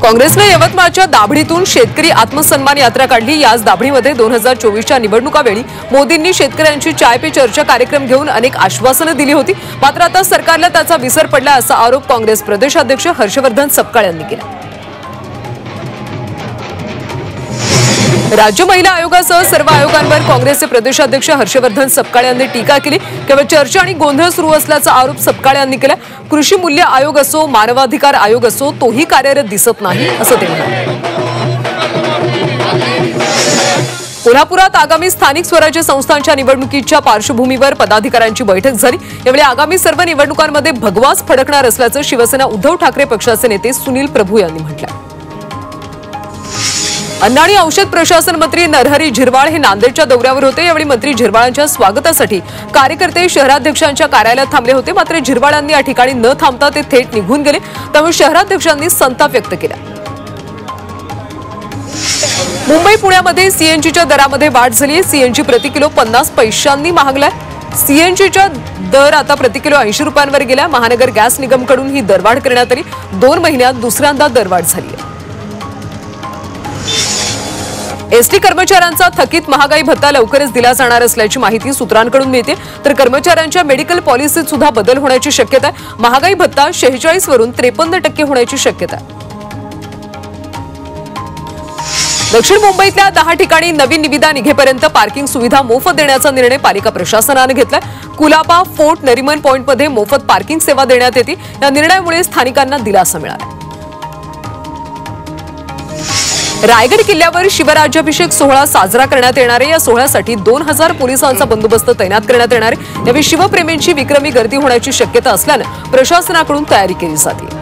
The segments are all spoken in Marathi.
काँग्रेसने यवतमाळच्या दाभडीतून शेतकरी आत्मसन्मान यात्रा काढली। याच दाभडीमध्ये 2024च्या निवडणुकावेळी मोदींनी शेतकऱ्यांची चाय पे चर्चा कार्यक्रम घेऊन अनेक आश्वासनं दिली होती। मात्र आता सरकारला त्याचा विसर पडला असा आरोप काँग्रेस प्रदेशाध्यक्ष हर्षवर्धन सपकाळ यांनी केला। राज्य महिला आयोगासह सर्व आयोगांवर काँग्रेसचे प्रदेशाध्यक्ष हर्षवर्धन सपकाळ यांनी टीका केली। केवळ चर्चा आणि गोंधळ सुरू असल्याचा आरोप सपकाळ यांनी केला। कृषी मूल्य आयोग असो, मानवाधिकार आयोग असो, तोही कार्यरत दिसत नाही असं ते म्हणाले। कोल्हापुरात आगामी स्थानिक स्वराज्य संस्थांच्या निवडणुकीच्या पार्श्वभूमीवर पदाधिकाऱ्यांची बैठक झाली। यावेळी आगामी सर्व निवडणुकांमध्ये भगवाच फडकणार असल्याचं शिवसेना उद्धव ठाकरे पक्षाचे नेते सुनील प्रभू यांनी म्हटलं। अन्न आणि औषध प्रशासन मंत्री नरहरी झिरवाळ हे नांदेडच्या दौऱ्यावर होते। यावेळी मंत्री झिरवाळांच्या स्वागतासाठी कार्यकर्ते शहराध्यक्षांच्या कार्यालयात थांबले होते। मात्र झिरवाळांनी या ठिकाणी न थांबता ते थेट निघून गेले। त्यामुळे शहराध्यक्षांनी संताप व्यक्त केला। मुंबई पुण्यामध्ये सीएनजीच्या दरामध्ये वाढ झाली। सीएनजी प्रति किलो 50 पैशांनी महागलाय। सीएनजीचा दर आता प्रति किलो 80 रुपयांवर गेला। महानगर गॅस निगमकडून ही दरवाढ करण्यात आली। 2 महिन्यात दुसऱ्यांदा दरवाढ झाली आहे। एसटी कर्मचाऱ्यांचा थकीत महागाई भत्ता लवकरच दिला जाणार असल्याची माहिती सूत्रांकडून मिळते। तर कर्मचाऱ्यांच्या मेडिकल पॉलिसीत सुद्धा बदल होण्याची शक्यता आहे। महागाई भत्ता 46 वरून 53% होण्याची शक्यता आहे। दक्षिण मुंबईतल्या 10 ठिकाणी नवीन निविदा निघेपर्यंत पार्किंग सुविधा मोफत देण्याचा निर्णय पालिका प्रशासनाने घेतलाय। कुलाबा, फोर्ट, नरिमन पॉइंटमध्ये मोफत पार्किंग सेवा देण्यात येते। या निर्णयामुळे स्थानिकांना दिलासा मिळाला। रायगड किल्ल्यावर शिवराज्याभिषेक सोहळा साजरा करण्यात येणार आहे। या सोहळ्यासाठी 2000 पोलिसांचा बंदोबस्त तैनात करण्यात येणार आहे। यावेळी शिवप्रेमींची विक्रमी गर्दी होण्याची शक्यता असल्याने प्रशासनाकडून तयारी केली जाते।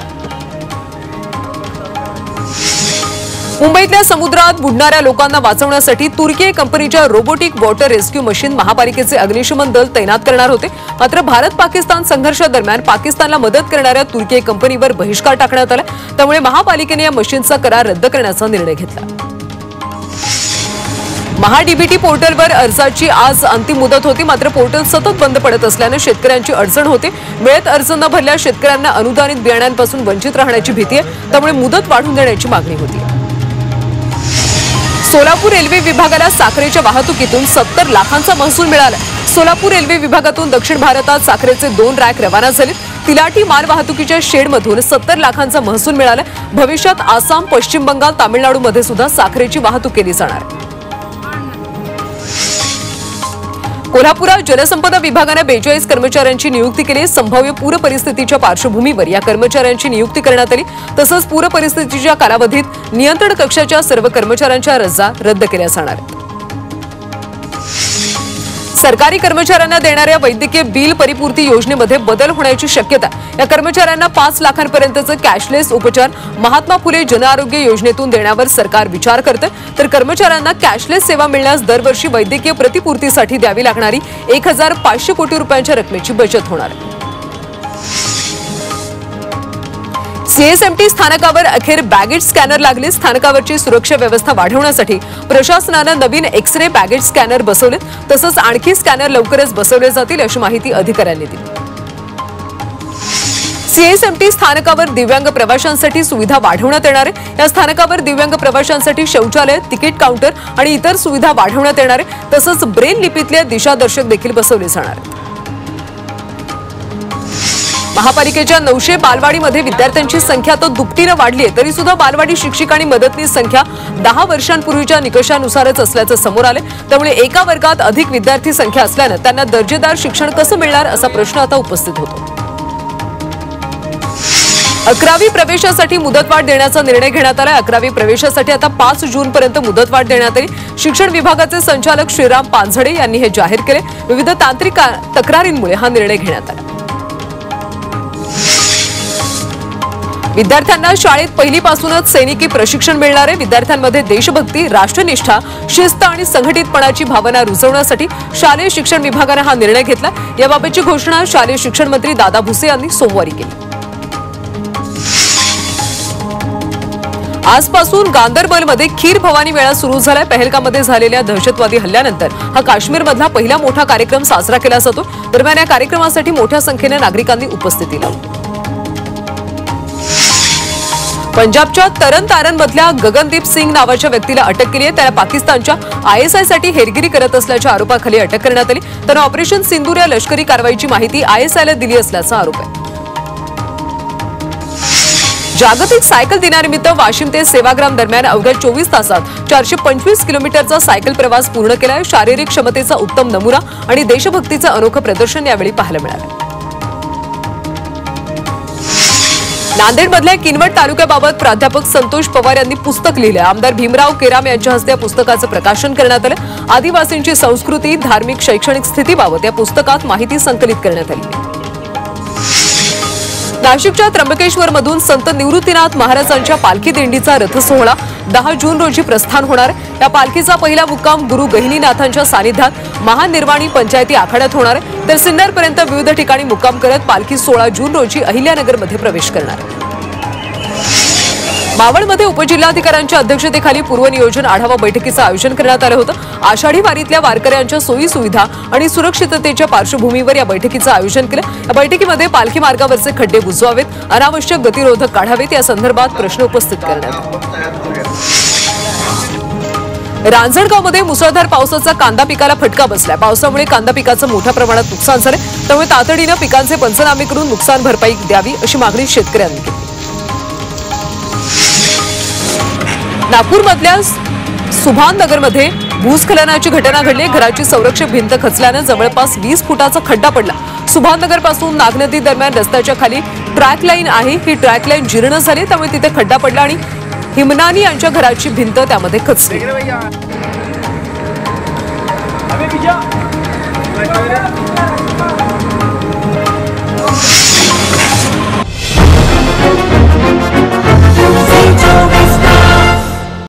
मुंबईतल्या समुद्रात बुडणाऱ्या लोकांना वाचवण्यासाठी तुर्की कंपनीच्या रोबोटिक वॉटर रेस्क्यू मशीन महापालिकेचे अग्निशमन दल तैनात करणार होते। मात्र भारत-पाकिस्तान संघर्षादरम्यान पाकिस्तानला मदत करणाऱ्या तुर्की कंपनीवर बहिष्कार टाकण्यात आला। त्यामुळे महापालिकेने या मशीनचा करार रद्द करण्याचा निर्णय घेतला। महाडीबीटी पोर्टलवर अर्जाची आज अंतिम मुदत होती। मात्र पोर्टल सतत बंद पडत असल्याने शेतकऱ्यांची अडचण होते। वेळेत अर्ज न भरल्या शेतकऱ्यांना अनुदानित बियाण्यांपासून वंचित राहण्याची भीती आहे। त्यामुळे मुदत वाढवून देण्याची मागणी होती। सोलापूर रेल्वे विभागाला साखरेच्या वाहतुकीतून 70 लाखांचा महसूल मिळाला। सोलापूर रेल्वे विभागातून दक्षिण भारतात साखरेचे 2 रॅक रवाना झाले। तिलाठी माल वाहतुकीच्या शेडमधून 70 लाखांचा महसूल मिळाला। भविष्यात आसाम, पश्चिम बंगाल, तामिळनाडूमध्ये सुद्धा साखरेची वाहतूक केली जाणार आहे। कोल्हापुरात जलसंपदा विभागाने 42 कर्मचाऱ्यांची नियुक्ती केली। संभाव्य पूर परिस्थितीच्या पार्श्वभूमीवर या कर्मचाऱ्यांची नियुक्ती करण्यात आली। तसंच पूर परिस्थितीच्या कालावधीत नियंत्रण कक्षाच्या सर्व कर्मचाऱ्यांच्या रजा रद्द केल्या जाणार आहेत। सरकारी कर्मचाऱ्यांना देणाऱ्या वैद्यकीय बिल परिपूर्ती योजनेमध्ये बदल होण्याची शक्यता। या कर्मचाऱ्यांना 5 लाखांपर्यंतचे कॅशलेस उपचार महात्मा फुले जन आरोग्य योजनेतून देण्यावर सरकार विचार करते। तर कर्मचाऱ्यांना कॅशलेस सेवा मिळण्यास दरवर्षी वैद्यकीय प्रतिपूर्तीसाठी द्यावी लागणारी 1500 कोटी रुपयांच्या रकमेची बचत होणार आहे। सीएसएमटी स्थानकावर अखेर बॅगेज स्कॅनर लागले। स्थानकावरची सुरक्षा व्यवस्था वाढवण्यासाठी प्रशासनानं नवीन एक्स-रे बॅगेज स्कॅनर बसवले। तसंच आणखी स्कॅनर लवकरच बसवले जातील अशी माहिती अधिकाऱ्यांनी दिली। सीएसएमटी स्थानकावर दिव्यांग प्रवाशांसाठी सुविधा वाढवण्यात येणार आहे। या स्थानकावर दिव्यांग प्रवाशांसाठी शौचालय, तिकीट काउंटर आणि इतर सुविधा वाढवण्यात येणार आहे। तसंच ब्रेल लिपीतले दिशादर्शक देखील बसवले जाणार आहेत। महापालिकेच्या 900 बालवाडीमध्ये विद्यार्थ्यांची संख्या तर दुपटीने वाढली आहे। तरी सुद्धा बालवाडी शिक्षक आणि मदतनीस संख्या 10 वर्षांपूर्वीच्या निकषानुसारच असल्याचं समोर आले। त्यामुळे एका वर्गात अधिक विद्यार्थी संख्या असल्याने त्यांना दर्जेदार शिक्षण कसं मिळणार असा प्रश्न आता उपस्थित होतो। 11वी प्रवेशासाठी मुदतवाढ देण्याचा निर्णय घेण्यात आला। 11वी प्रवेशासाठी आता 5 जून पर्यंत मुदतवाढ देण्यात आली। शिक्षण विभागाचे संचालक श्रीराम पानझडे यांनी हे जाहीर केले। विविध तांत्रिक तक्रारींमुळे हा निर्णय घेण्यात आला। विद्यार्थ्यांना शाळेत पहिलीपासूनच सैनिकी प्रशिक्षण मिळणार आहे। विद्यार्थ्यांमध्ये देशभक्ती, राष्ट्रनिष्ठा, शिस्त आणि संघटितपणाची भावना रुजवण्यासाठी शालेय शिक्षण विभागाने हा निर्णय घेतला। याबाबतची घोषणा शालेय शिक्षण मंत्री दादा भुसे यांनी सोमवारी केली। आजपासून गांदरबलमध्ये खीर भवानी मेळा सुरू झालाय। पहलगाममध्ये झालेल्या दहशतवादी हल्ल्यानंतर हा काश्मीरमधला पहिला मोठा कार्यक्रम साजरा केला जातो। दरम्यान या कार्यक्रमासाठी मोठ्या संख्येने नागरिकांनी उपस्थिती लावली। पंजाबच्या तरन तारणमधल्या गगनदीप सिंग नावाच्या व्यक्तीला अटक केली आहे. त्याला पाकिस्तानच्या ISI साठी हेरगिरी करत असल्याच्या आरोपाखाली अटक करण्यात आली. त्यानं ऑपरेशन सिंदूर या लष्करी कारवाईची माहिती ISIला दिली असल्याचा आरोप आहे. जागतिक सायकल दिनानिमित्त वाशिम ते सेवाग्राम दरम्यान अवघ्या 24 तासात 425 किलोमीटरचा सायकल प्रवास पूर्ण केलाय. शारीरिक क्षमतेचा उत्तम नमुना आणि देशभक्तीचं अनोखं प्रदर्शन यावेळी पाहायला मिळालं. नांदेडमधल्या किनवट तालुक्याबाबत प्राध्यापक संतोष पवार यांनी पुस्तक लिहिलं. आमदार भीमराव केराम यांच्या हस्ते या पुस्तकाचं प्रकाशन करण्यात आलं. आदिवासींची संस्कृती, धार्मिक, शैक्षणिक स्थितीबाबत या पुस्तकात माहिती संकलित करण्यात आली. नाशिकच्या त्र्यंबकेश्वर मधून संत निवृत्तीनाथ महाराजांच्या पालखी दिंडीचा रथसोहळा 10 जून रोजी प्रस्थान होणार. या पालखीचा पहिला मुक्काम गुरु गहिनीनाथांच्या सानिध्यात महानिर्वाणी पंचायती आखाड्यात होणार आहे. तर सिन्नरपर्यंत विविध ठिकाणी मुक्काम करत पालखी 16 जून रोजी अहिल्यानगरमध्ये प्रवेश करणार आहे. मावळमध्ये उपजिल्हाधिकाऱ्यांच्या अध्यक्षतेखाली पूर्वनियोजन आढावा बैठकीचं आयोजन करण्यात आलं होतं. आषाढी वारीतल्या वारकऱ्यांच्या सोयी सुविधा आणि सुरक्षिततेच्या पार्श्वभूमीवर या बैठकीचं आयोजन केलं. या बैठकीमध्ये पालखी मार्गावरचे खड्डे बुजवावेत, अनावश्यक गतिरोधक काढावेत या संदर्भात प्रश्न उपस्थित करण्यात आले. रांजणगावमध्ये मुसळधार पावसाचा कांदा पिकाला फटका बसलाय. पावसामुळे कांदा पिकाचं मोठ्या प्रमाणात नुकसान झालंय. त्यामुळे तातडीनं पिकांचे पंचनामे करून नुकसान भरपाई द्यावी अशी मागणी शेतकऱ्यांनी केली. नागपूरमधल्या सुभाननगरमध्ये भूस्खलनाची घटना घडली. घराची संरक्षक भिंत खचल्यानं जवळपास 20 फुटाचा खड्डा पडला. सुभाननगर पासून नागनदी दरम्यान रस्त्याच्या खाली ट्रॅक लाईन आहे. ही ट्रॅक लाईन जीर्ण झाली, त्यामुळे तिथे खड्डा पडला आणि हिमनानी यांच्या घराची भिंत त्यामध्ये खचली. अबे